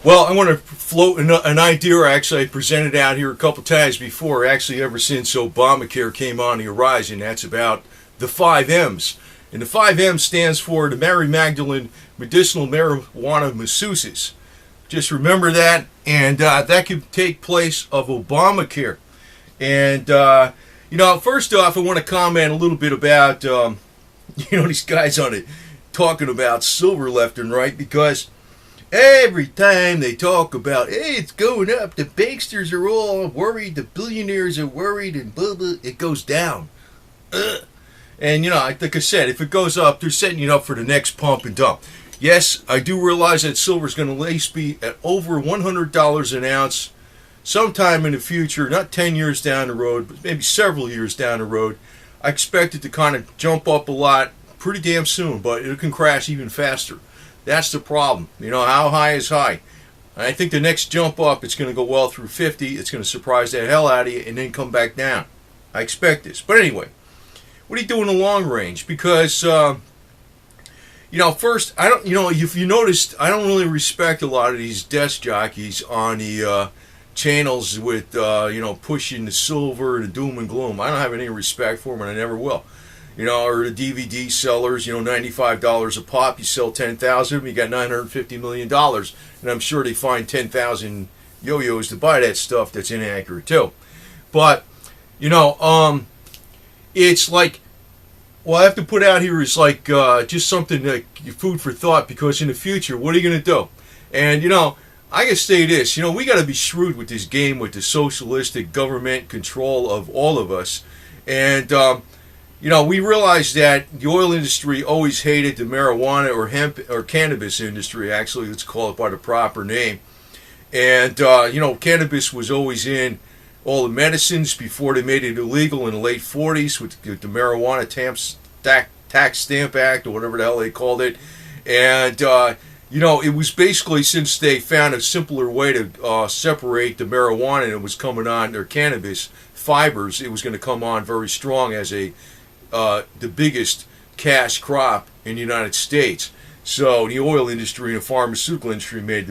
Well, I want to float an idea. Actually, I presented out here a couple times before. Actually, ever since Obamacare came on the horizon, that's about the 5 M's. And the 5 M stands for the Mary Magdalene Medicinal Marijuana Masseuses. Just remember that, and that could take place of Obamacare. And first off, I want to comment a little bit about these guys on it talking about silver left and right, because every time they talk about, hey, it's going up, the banksters are all worried, the billionaires are worried, and blah, blah, it goes down. And, like I said, if it goes up, they're setting it up for the next pump and dump. Yes, I do realize that silver is going to at least be at over $100 an ounce sometime in the future, not 10 years down the road, but maybe several years down the road. I expect it to kind of jump up a lot pretty damn soon, but it can crash even faster. That's the problem. How high is high? I think the next jump up, it's going to go well through 50. It's going to surprise the hell out of you and then come back down. I expect this. But anyway, what do you do in the long range? Because, first, I don't, if you noticed, I don't really respect a lot of these desk jockeys on the channels with, pushing the silver, the doom and gloom. I don't have any respect for them, and I never will. Or the DVD sellers, $95 a pop, you sell 10,000 of them, you got $950 million. And I'm sure they find 10,000 yo-yos to buy that stuff that's inaccurate too. But, it's like, what I have to put out here is like just something that food for thought, because in the future, what are you going to do? And, I can say this, we got to be shrewd with this game with the socialistic government control of all of us. And, we realize that the oil industry always hated the marijuana or hemp or cannabis industry, actually, let's call it by the proper name. And, cannabis was always in all the medicines before they made it illegal in the late 40s with the Marijuana Tax Stamp Act, or whatever the hell they called it. And, it was basically, since they found a simpler way to separate the marijuana, and it was coming on, or cannabis fibers, it was going to come on very strong as the biggest cash crop in the United States. So the oil industry and the pharmaceutical industry make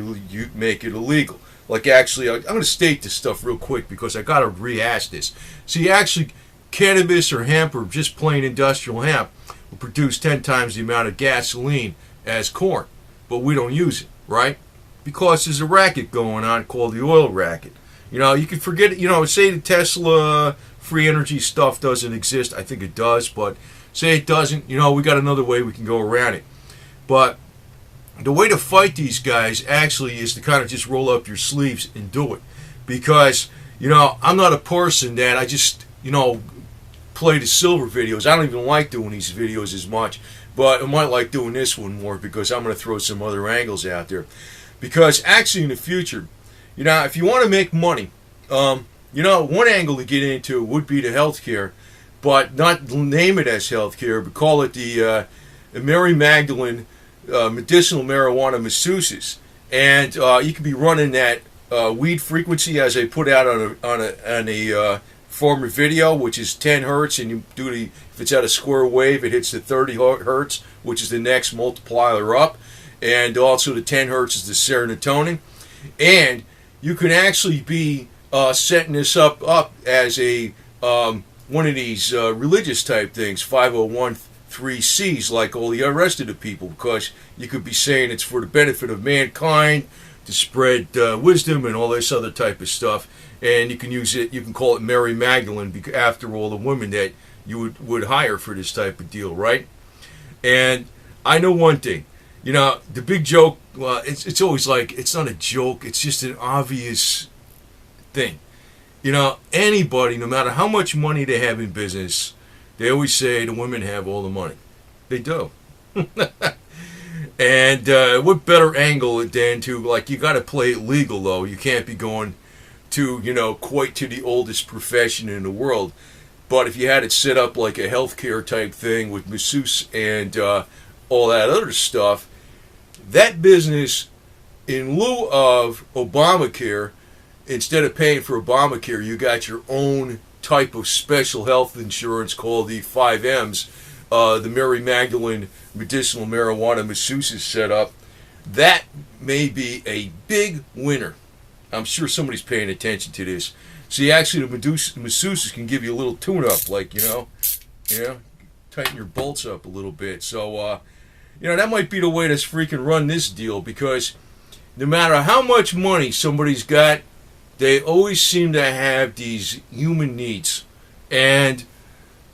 it illegal. Like, actually, I'm going to state this stuff real quick because I got to rehash this. See, actually, cannabis or hemp, or just plain industrial hemp, will produce 10 times the amount of gasoline as corn. But we don't use it, right? Because there's a racket going on called the oil racket. You can forget it. Say the Tesla free energy stuff doesn't exist. I think it does, but say it doesn't. We got another way we can go around it. But the way to fight these guys actually is to kind of just roll up your sleeves and do it. Because, I'm not a person that I just, play the silver videos. I don't even like doing these videos as much. But I might like doing this one more because I'm going to throw some other angles out there. Because actually in the future, if you want to make money, one angle to get into would be the healthcare, but not name it as healthcare, but call it the Mary Magdalene Medicinal Marijuana Masseuses. And you could be running that weed frequency, as I put out on a former video, which is 10 hertz, and you do if it's at a square wave, it hits the 30 hertz, which is the next multiplier up, and also the 10 hertz is the serotonin. And you can actually be setting this up as a one of these religious type things, 501(c)(3)s, like all the rest of the people, because you could be saying it's for the benefit of mankind, to spread wisdom and all this other type of stuff. And you can use it, you can call it Mary Magdalene after all the women that you would hire for this type of deal, right? And I know one thing, the big joke, well, it's always like, it's not a joke, it's just an obvious thing. Anybody, no matter how much money they have in business, they always say the women have all the money. They do. And what better angle than to, like, you got to play it legal, though. You can't be going to, quite to the oldest profession in the world. But if you had it set up like a healthcare type thing with masseuse and all that other stuff, that business, in lieu of Obamacare, instead of paying for Obamacare, you got your own type of special health insurance called the 5 M's, the Mary Magdalene Medicinal Marijuana Masseuses set up. That may be a big winner. I'm sure somebody's paying attention to this. See, actually, the masseuses can give you a little tune-up, like, tighten your bolts up a little bit. So, that might be the way to freaking run this deal, because no matter how much money somebody's got, they always seem to have these human needs. And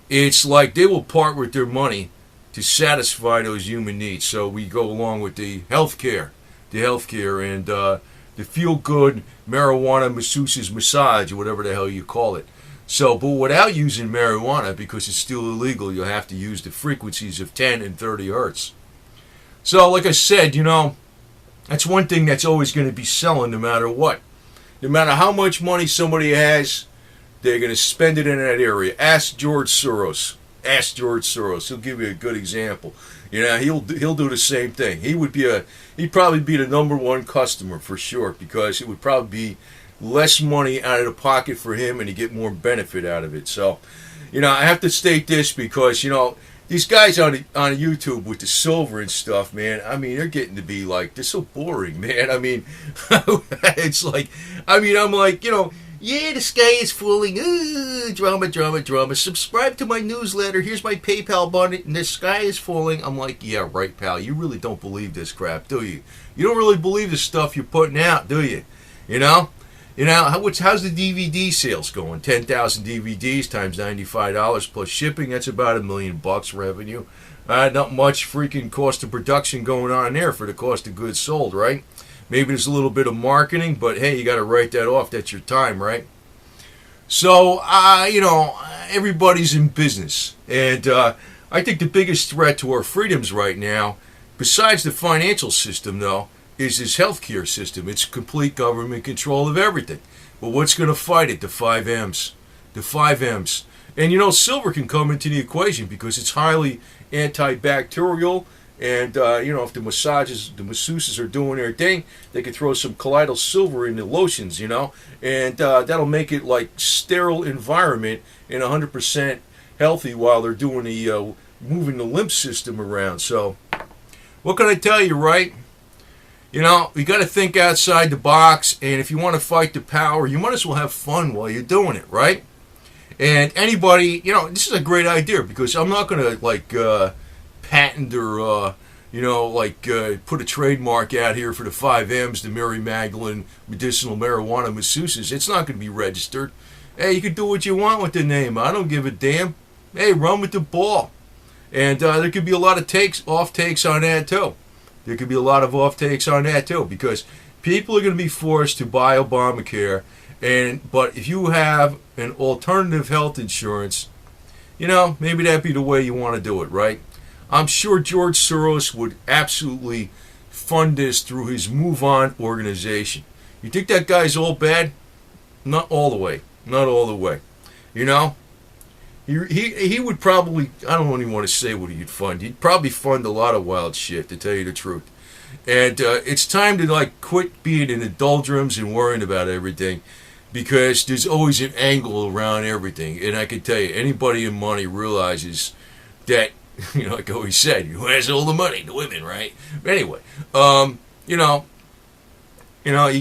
it's like they will part with their money to satisfy those human needs. So we go along with the healthcare and the feel-good marijuana masseuses massage, or whatever the hell you call it. So, but without using marijuana, because it's still illegal, you'll have to use the frequencies of 10 and 30 hertz. So, like I said, that's one thing that's always going to be selling no matter what. No matter how much money somebody has, they're going to spend it in that area. Ask George Soros. He'll give you a good example. He'll do the same thing. He'd probably be the number one customer for sure, because it would probably be less money out of the pocket for him, and he'd get more benefit out of it. So, I have to state this because, these guys on YouTube with the silver and stuff, man, I mean, they're getting to be like, they're so boring, man. I mean, it's like, I'm like, yeah, the sky is falling. Drama. Subscribe to my newsletter. Here's my PayPal button. And the sky is falling. I'm like, yeah, right, pal. You really don't believe this crap, do you? You don't really believe the stuff you're putting out, do you? How's the DVD sales going? 10,000 DVDs times $95 plus shipping. That's about $1 million revenue. Not much freaking cost of production going on there for the cost of goods sold, right? Maybe there's a little bit of marketing, but hey, you got to write that off. That's your time, right? So, everybody's in business. And I think the biggest threat to our freedoms right now, besides the financial system, though, is this healthcare system. It's complete government control of everything. But what's going to fight it? The 5 M's. The 5 M's. And, silver can come into the equation because it's highly antibacterial. And, if the masseuses are doing their thing, they can throw some colloidal silver in the lotions, and that'll make it like sterile environment and 100% healthy while they're doing the moving the lymph system around. So, what can I tell you, right? You got to think outside the box, and if you want to fight the power, you might as well have fun while you're doing it, right? And anybody, this is a great idea, because I'm not going to, patent or, put a trademark out here for the 5 M's, the Mary Magdalene Medicinal Marijuana Masseuses. It's not going to be registered. Hey, you can do what you want with the name. I don't give a damn. Hey, run with the ball. And there could be a lot of off takes on that, too. Because people are going to be forced to buy Obamacare. But if you have an alternative health insurance, maybe that'd be the way you want to do it, right? I'm sure George Soros would absolutely fund this through his Move On organization. You think that guy's all bad? Not all the way. He would probably, I don't even want to say what he'd fund. He'd probably fund a lot of wild shit, to tell you the truth. And it's time to quit being in the doldrums and worrying about everything, because there's always an angle around everything. And I can tell you, anybody in money realizes that, like I always said, who has all the money? The women, right? But anyway, you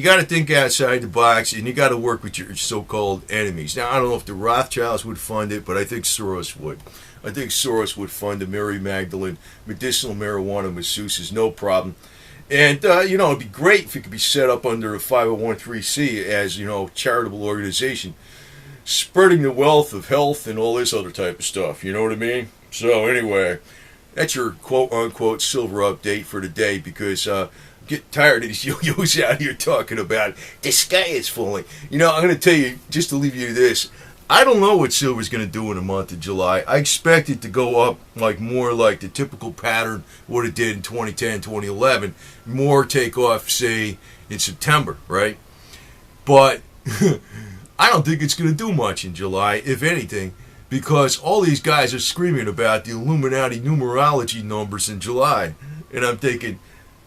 got to think outside the box, and you got to work with your so-called enemies. Now, I don't know if the Rothschilds would fund it, but I think Soros would. I think Soros would fund the Mary Magdalene Medicinal Marijuana Masseuses, no problem. And, it'd be great if it could be set up under a 501(c) as, charitable organization, spreading the wealth of health and all this other type of stuff, you know what I mean? So, anyway, that's your quote-unquote silver update for today, because I'm getting tired of these yo-yos out here talking about the sky is falling. I'm going to tell you, just to leave you with this, I don't know what silver's going to do in the month of July. I expect it to go up more like the typical pattern, what it did in 2010, 2011. More take off, say, in September, right? But I don't think it's going to do much in July, if anything, because all these guys are screaming about the Illuminati numerology numbers in July. And I'm thinking,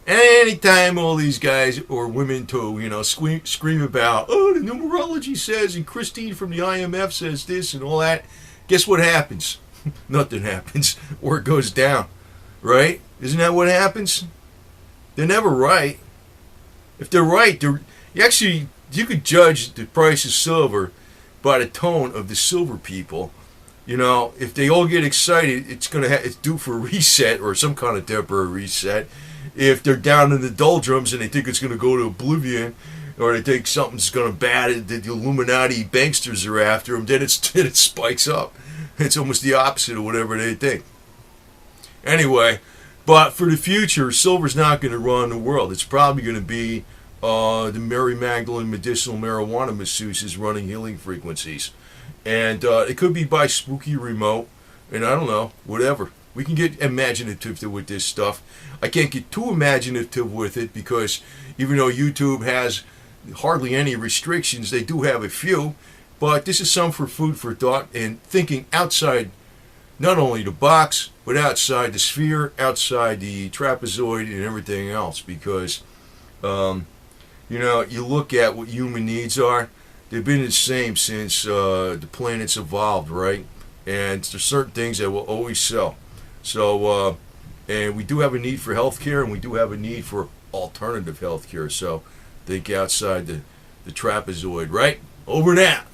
anytime all these guys or women scream about, the numerology says, and Christine from the IMF says this and all that, guess what happens? Nothing happens, or it goes down, right? Isn't that what happens? They're never right. If they're right, you could judge the price of silver by the tone of the silver people. You know, if they all get excited, it's due for a reset or some kind of temporary reset. If they're down in the doldrums and they think it's going to go to oblivion, or they think something's going to bad, that the Illuminati banksters are after them, then it spikes up. It's almost the opposite of whatever they think. Anyway, but for the future, silver's not going to run the world. It's probably going to be the Mary Magdalene Medicinal Marijuana Masseuses running healing frequencies. And it could be by spooky remote, and I don't know, whatever. We can get imaginative with this stuff. I can't get too imaginative with it because even though YouTube has hardly any restrictions, they do have a few. But this is some for food for thought and thinking outside not only the box, but outside the sphere, outside the trapezoid and everything else. Because, you look at what human needs are. They've been the same since the planet's evolved, right? And there's certain things that will always sell. So, and we do have a need for healthcare, and we do have a need for alternative healthcare. So, think outside the trapezoid, right? Over now.